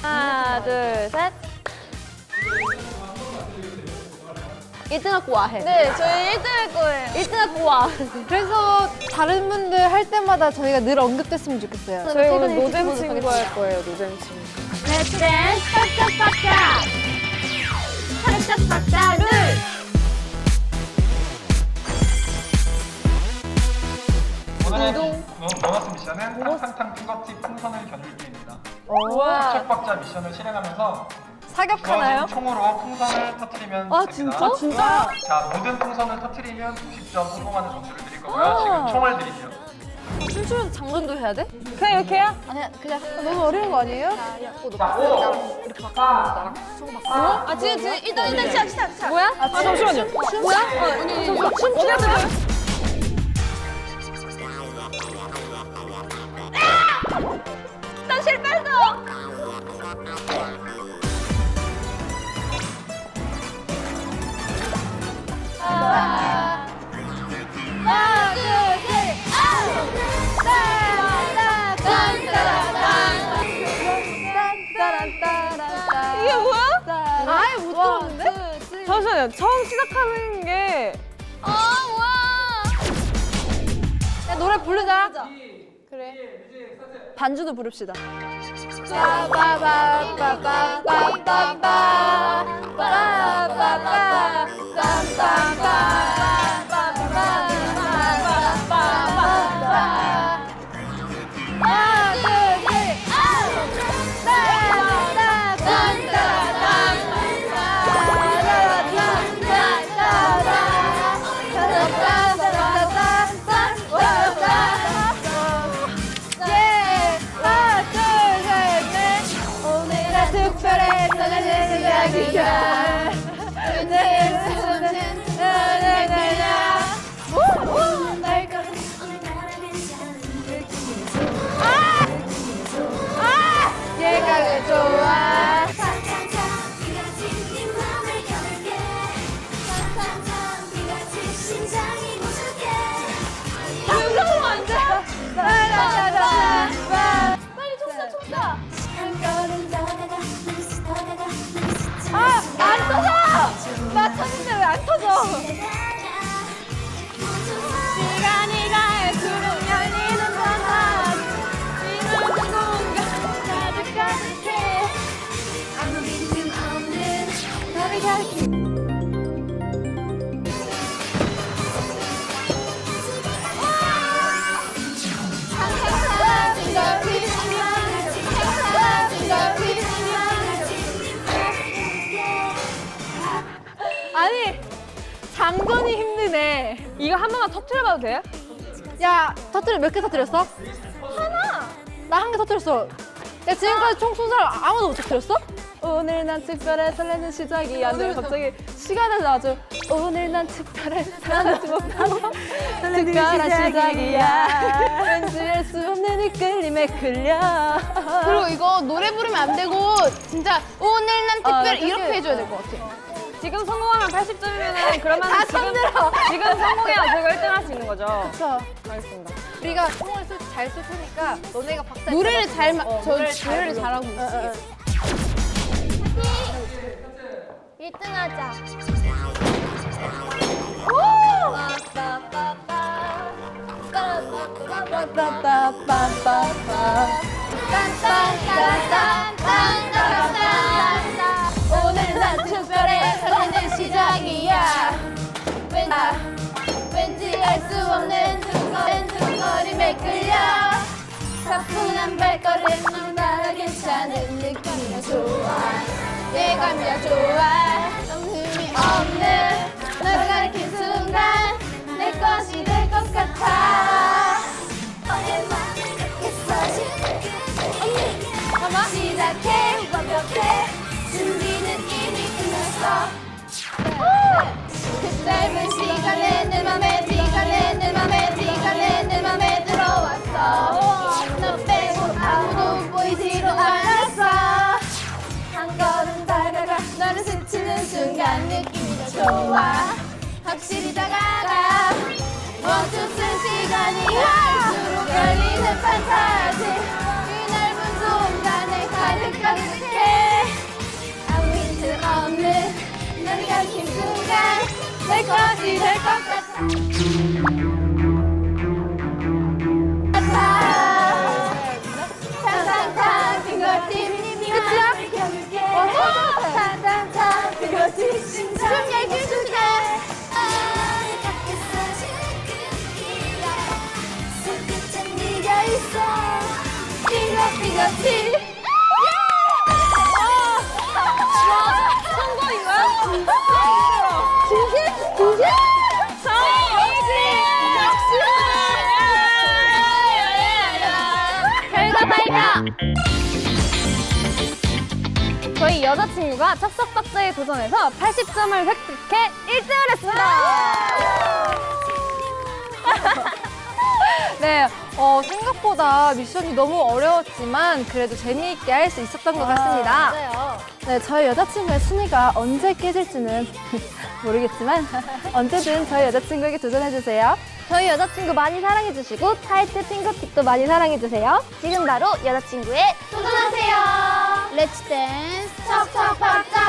하나, 둘, 셋. 1등 갖고 와 해. 네, 저희 1등 할 거예요. 1등 갖고 와. 그래서 다른 분들 할 때마다 저희가 늘 언급됐으면 좋겠어요. 저희 오늘 노잼 친구 할 거예요, 노잼 친구. 댄스 빡짝빡짝. 빡짝빡짝을. 오늘의 보너스 미션은 탕탕탕 핑거팁 풍선을 겨누기 게임입니다. 우와. 척박자 미션을 실행하면서 사격하나요? 주어진 총으로 풍선을 터트리면 아, 됩니다. 진짜? 자, 모든 풍선을 터트리면 90점 성공하는 점수를 드릴 거고요. 지금 총을 드릴게요. 춤추면 장전도 해야 돼? 그냥 이렇게 해요? 아니야, 그냥. 너무 어려운 거 아니에요? 자, 5, 4, 아, 지금 일단 시작. 뭐야? 아, 잠시만요. 뭐야? 언니, 춤춰야 돼. 난 실패했어. 하나, 둘, 셋. 이게 뭐야? 아예 못 들었는데? 잠시만요. 처음 시작하는 게. 야, 노래 부르자. 그래. 반주도 부릅시다. 얘가 왜 좋아? 방송은 안 돼. 빨리 촉사. 안 터져! 맞췄는데 왜 안 터져? 시간이 갈수록 열리는 방안 이런 공간 가득가득해 아무 빈틈 없는 너를 향해 아니, 장전이 힘드네. 이거 한 번만 터트려봐도 돼? 야, 몇 개 터뜨렸어? 하나. 나 한 개 터뜨렸어. 야, 지금까지 총 쏜 사람 아무도 못 터뜨렸어? 오늘 난 특별해 설레는 시작이야. 근데 갑자기 시간을 놔줘. 오늘 난 특별해 사랑하지 못하고 특별한 시작이야. 왠지 알 수 없는 이끌림에 끌려. 그리고 이거 노래 부르면 안 되고 진짜 오늘 난 특별 이렇게 이렇게 해줘야 될 것 같아. 지금 성공하면 80점이면은 그러면 다 지금 손들어. 지금 성공해야 저희가 1등 할 수 있는 거죠? 그쵸. 알겠습니다. 우리가 총을 잘 쏠 테니까 너네가 박자 노래를 있어가지고. 잘 어, 노래를 부르고. 잘하고 어, 있어. 어, 어. 1등 하자. 오늘 난 특별해 설레는 시작이야. 왠지 알 수 없는 두근거림에 끌려 사뿐한 발걸음 나 괜찮은 느낌이 좋아 예감이야 좋아 흠이 없는 너를 가리킨 순간 내 것이 될 것 같아 오랜만에 봐봐 시작해 완벽해 준비는 이미 끝났어 그 짧은 시간에 내 맘에 내 맘에 들어왔어 너 빼고 아무도 보이지도 않았어 한 걸음 다가가 너를 스치는 순간 느낌이 좋아 확실히 다가가 멈춰쓴 시간이 갈수록 열리는 판타지 이 넓은 공간에 가득하게 내 것이 될 것 같아. 탕탕탕 핑거팁 끝이야? 탕탕탕 핑거팁 좀 얘기해주세요. 네가 있어 핑거팁 진심? 진심? 결과 발표! 저희 여자친구가 찹쌀박자에 도전해서 80점을 획득해 1등을 했습니다. 네, 생각보다 미션이 너무 어려웠지만 그래도 재미있게 할 수 있었던 것 같습니다. 맞아요. 네, 저희 여자친구의 순위가 언제 깨질지는 모르겠지만 언제든 저희 여자친구에게 도전해주세요. 저희 여자친구 많이 사랑해주시고 타이트 핑거팁도 많이 사랑해주세요. 지금 바로 여자친구의 도전하세요. 렛츠 댄스 척척박자